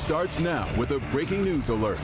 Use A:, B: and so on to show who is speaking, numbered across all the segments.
A: starts now with a breaking news alert.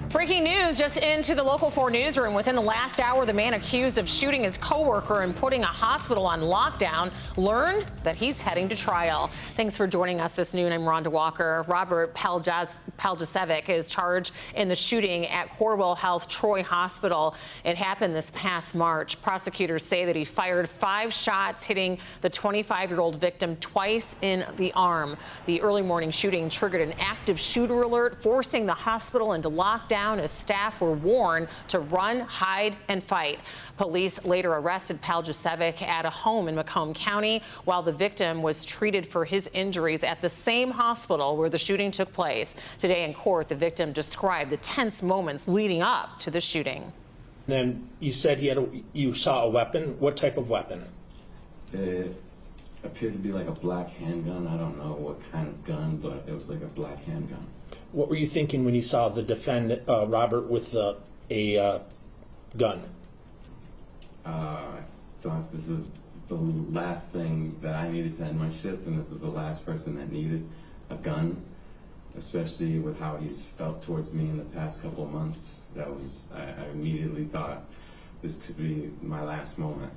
B: Breaking news just into the Local 4 newsroom. Within the last hour, the man accused of shooting his coworker and putting a hospital on lockdown learned that he's heading to trial. Thanks for joining us this noon. I'm Rhonda Walker. Robert Paljasevic is charged in the shooting at Corewell Health Troy Hospital. It happened this past March. Prosecutors say that he fired 5 shots, hitting the 25-year-old victim twice in the arm. The early morning shooting triggered an active shooter alert, forcing the hospital into lockdown as staff were warned to run, hide, and fight. Police later arrested Paljasevic at a home in Macomb County while the victim was treated for his injuries at the same hospital where the shooting took place. Today in court, the victim described the tense moments leading up to the shooting.
C: Then you said you saw a weapon. What type of weapon?
D: It appeared to be like a black handgun. I don't know what kind of gun, but it was like a black handgun.
C: What were you thinking when you saw the defendant, Robert, with a gun?
D: I thought this is the last thing that I needed to end my shift, and this is the last person that needed a gun, especially with how he's felt towards me in the past couple of months. I immediately thought this could be my last moment.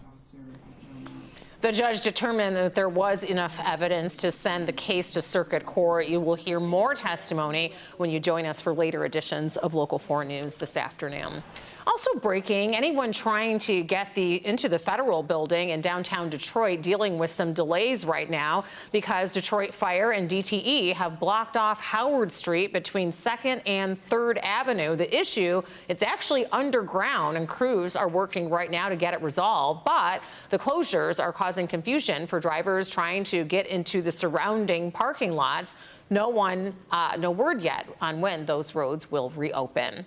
B: The judge determined that there was enough evidence to send the case to circuit court. You will hear more testimony when you join us for later editions of Local 4 News this afternoon. Also breaking, anyone trying to get into the federal building in downtown Detroit dealing with some delays right now because Detroit Fire and DTE have blocked off Howard Street between 2nd and 3rd Avenue. The issue, it's actually underground, and crews are working right now to get it resolved. But the closures are causing confusion for drivers trying to get into the surrounding parking lots. No word yet on when those roads will reopen.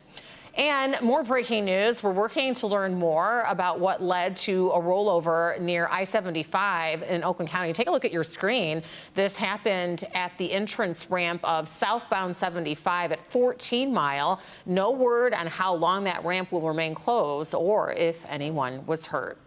B: And more breaking news, we're working to learn more about what led to a rollover near I-75 in Oakland County. Take a look at your screen. This happened at the entrance ramp of southbound 75 at 14 Mile. No word on how long that ramp will remain closed or if anyone was hurt.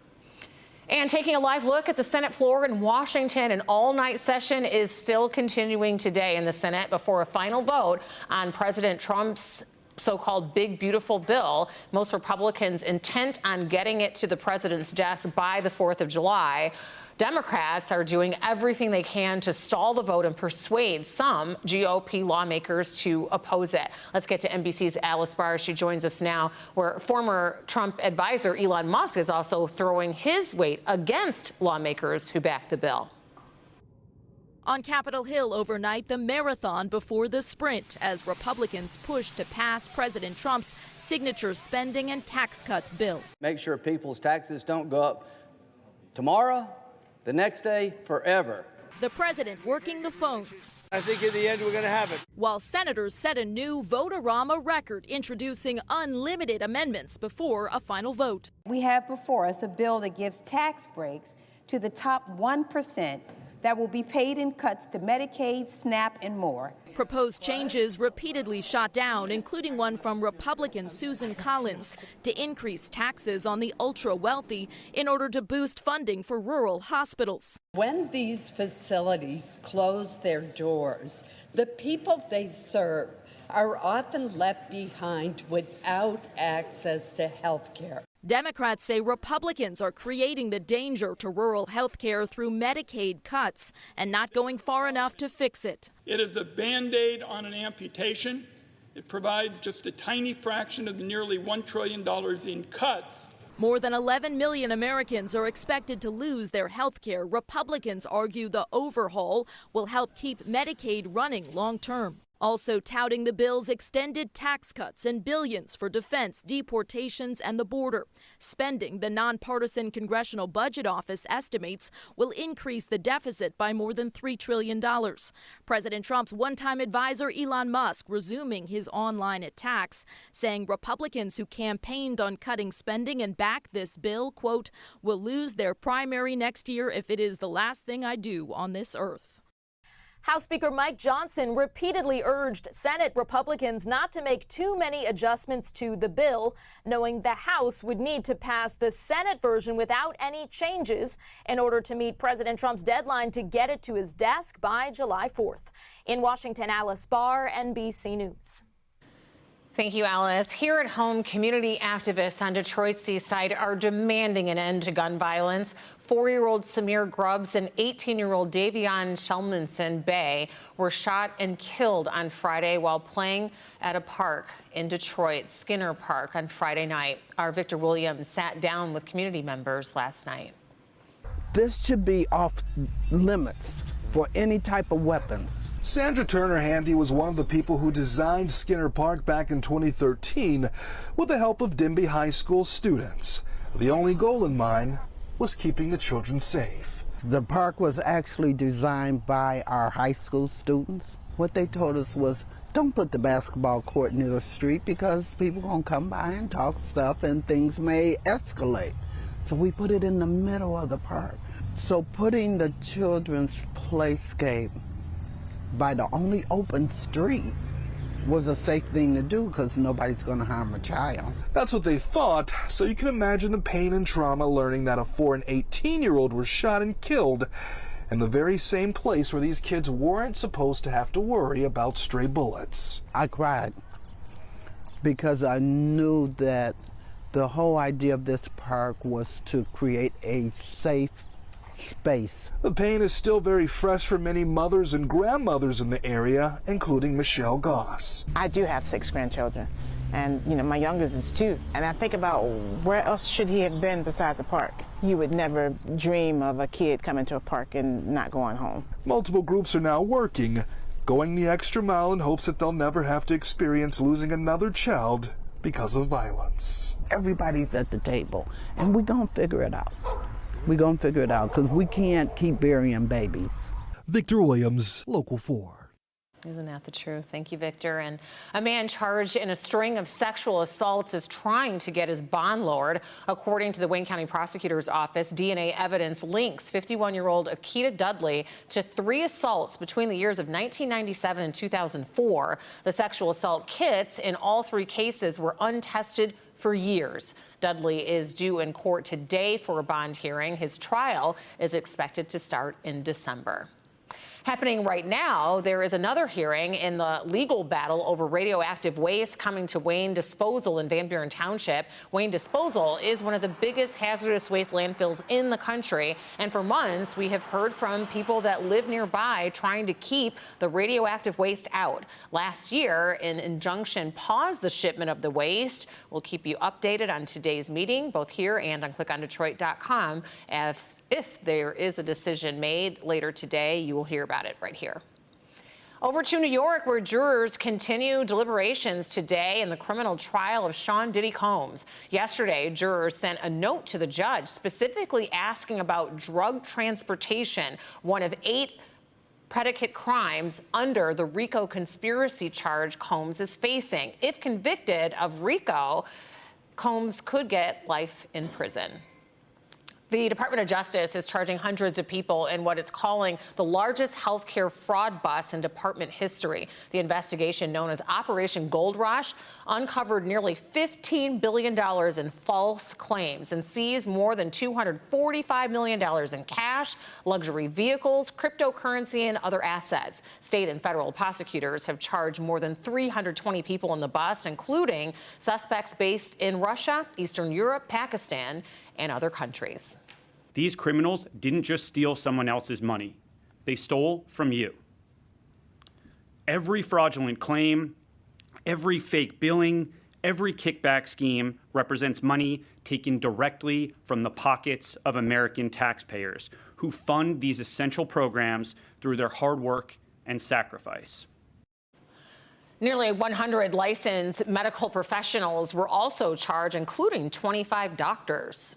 B: And taking a live look at the Senate floor in Washington, an all-night session is still continuing today in the Senate before a final vote on President Trump's so-called big beautiful bill. Most Republicans intent on getting it to the president's desk by the 4th of July. Democrats are doing everything they can to stall the vote and persuade some GOP lawmakers to oppose it. Let's get to NBC's Alice Barr. She joins us now, where former Trump advisor Elon Musk is also throwing his weight against lawmakers who back the bill.
E: On Capitol Hill overnight, the marathon before the sprint as Republicans push to pass President Trump's signature spending and tax cuts bill.
F: Make sure people's taxes don't go up tomorrow, the next day, forever.
E: The president working the phones.
G: I think in the end we're going to have it.
E: While senators set a new vote-a-rama record, introducing unlimited amendments before a final vote.
H: We have before us a bill that gives tax breaks to the top 1% that will be paid in cuts to Medicaid, SNAP, and more.
E: Proposed changes repeatedly shot down, including one from Republican Susan Collins, to increase taxes on the ultra-wealthy in order to boost funding for rural hospitals.
I: When these facilities close their doors, the people they serve are often left behind without access to health care.
E: Democrats say Republicans are creating the danger to rural health care through Medicaid cuts and not going far enough to fix it.
J: It is a Band-Aid on an amputation. It provides just a tiny fraction of the nearly $1 trillion in cuts.
E: More than 11 million Americans are expected to lose their health care. Republicans argue the overhaul will help keep Medicaid running long term. Also touting the bill's extended tax cuts and billions for defense, deportations, and the border. Spending the nonpartisan Congressional Budget Office estimates will increase the deficit by more than $3 trillion. President Trump's one-time advisor Elon Musk resuming his online attacks, saying Republicans who campaigned on cutting spending and backed this bill, quote, will lose their primary next year if it is the last thing I do on this earth. House Speaker Mike Johnson repeatedly urged Senate Republicans not to make too many adjustments to the bill, knowing the House would need to pass the Senate version without any changes in order to meet President Trump's deadline to get it to his desk by July 4th. In Washington, Alice Barr, NBC News.
B: Thank you, Alice. Here at home, community activists on Detroit's east side are demanding an end to gun violence. 4-year-old Samir Grubbs and 18-year-old Davion Shelmanson Bay were shot and killed on Friday while playing at a park in Detroit, Skinner Park, on Friday night. Our Victor Williams sat down with community members last night.
K: This should be off limits for any type of weapons.
L: Sandra Turner Handy was one of the people who designed Skinner Park back in 2013 with the help of Denby High School students. The only goal in mind was keeping the children safe.
K: The park was actually designed by our high school students. What they told us was, don't put the basketball court near the street because people are going to come by and talk stuff and things may escalate. So we put it in the middle of the park. So putting the children's playscape by the only open street was a safe thing to do because nobody's going to harm a child.
L: That's what they thought, so you can imagine the pain and trauma learning that a 4- and 18-year-old were shot and killed in the very same place where these kids weren't supposed to have to worry about stray bullets.
K: I cried because I knew that the whole idea of this park was to create a safe space.
L: The pain is still very fresh for many mothers and grandmothers in the area, including Michelle Goss.
M: I do have 6 grandchildren, and my youngest is 2. And I think about where else should he have been besides a park? You would never dream of a kid coming to a park and not going home.
L: Multiple groups are now working, going the extra mile in hopes that they'll never have to experience losing another child because of violence.
K: Everybody's at the table, and we're going to figure it out. We're going to figure it out because we can't keep burying babies.
L: Victor Williams, Local 4.
B: Isn't that the truth? Thank you, Victor. And a man charged in a string of sexual assaults is trying to get his bond lowered. According to the Wayne County Prosecutor's Office, DNA evidence links 51-year-old Akita Dudley to 3 assaults between the years of 1997 and 2004. The sexual assault kits in all 3 cases were untested for years. Dudley is due in court today for a bond hearing. His trial is expected to start in December. Happening right now, there is another hearing in the legal battle over radioactive waste coming to Wayne Disposal in Van Buren Township. Wayne Disposal is one of the biggest hazardous waste landfills in the country. And for months, we have heard from people that live nearby trying to keep the radioactive waste out. Last year, an injunction paused the shipment of the waste. We'll keep you updated on today's meeting, both here and on clickondetroit.com. If there is a decision made later today, you will hear about it right here. Over to New York, where jurors continue deliberations today in the criminal trial of Sean Diddy Combs. Yesterday, jurors sent a note to the judge specifically asking about drug transportation, one of 8 predicate crimes under the RICO conspiracy charge Combs is facing. If convicted of RICO, Combs could get life in prison. The Department of Justice is charging hundreds of people in what it's calling the largest healthcare fraud bust in department history. The investigation, known as Operation Gold Rush, uncovered nearly $15 billion in false claims and seized more than $245 million in cash, luxury vehicles, cryptocurrency, and other assets. State and federal prosecutors have charged more than 320 people in the bust, including suspects based in Russia, Eastern Europe, Pakistan, and other countries.
N: These criminals didn't just steal someone else's money. They stole from you. Every fraudulent claim, every fake billing, every kickback scheme represents money taken directly from the pockets of American taxpayers who fund these essential programs through their hard work and sacrifice.
B: Nearly 100 licensed medical professionals were also charged, including 25 doctors.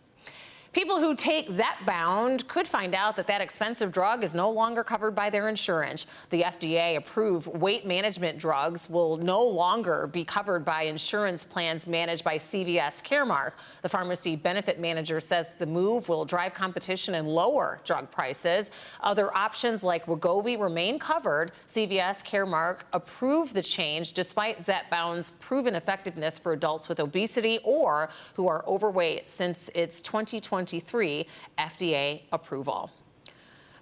B: People who take Zepbound could find out that expensive drug is no longer covered by their insurance. The FDA-approved weight management drugs will no longer be covered by insurance plans managed by CVS Caremark. The pharmacy benefit manager says the move will drive competition and lower drug prices. Other options like Wegovy remain covered. CVS Caremark approved the change despite Zepbound's proven effectiveness for adults with obesity or who are overweight since its 2023 FDA approval.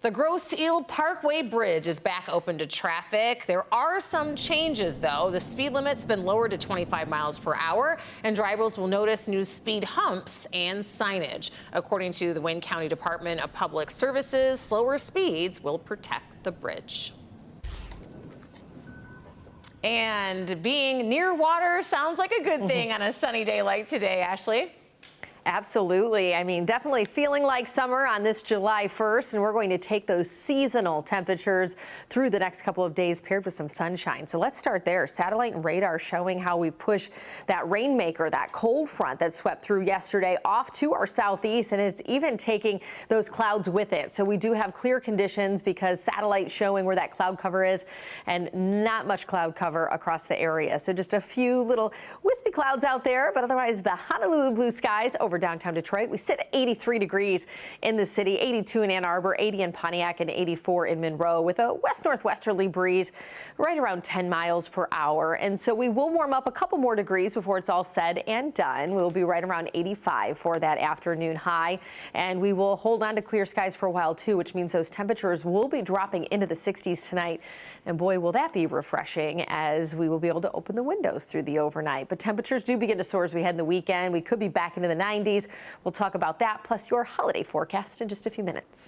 B: The Grosse Ile Parkway Bridge is back open to traffic. There are some changes, though. The speed limit's been lowered to 25 miles per hour, and drivers will notice new speed humps and signage. According to the Wayne County Department of Public Services, slower speeds will protect the bridge. And being near water sounds like a good thing on a sunny day like today, Ashley.
O: Absolutely. I mean, definitely feeling like summer on this July 1st, and we're going to take those seasonal temperatures through the next couple of days paired with some sunshine. So let's start there. Satellite and radar showing how we push that rainmaker, that cold front that swept through yesterday off to our southeast, and it's even taking those clouds with it. So we do have clear conditions because satellite showing where that cloud cover is and not much cloud cover across the area. So just a few little wispy clouds out there, but otherwise the Honolulu blue skies over downtown Detroit. We sit at 83 degrees in the city, 82 in Ann Arbor, 80 in Pontiac, and 84 in Monroe with a west-northwesterly breeze right around 10 miles per hour. And so we will warm up a couple more degrees before it's all said and done. We'll be right around 85 for that afternoon high. And we will hold on to clear skies for a while, too, which means those temperatures will be dropping into the 60s tonight. And boy, will that be refreshing as we will be able to open the windows through the overnight. But temperatures do begin to soar as we head in the weekend. We could be back into the 90s. We'll talk about that, plus your holiday forecast in just a few minutes.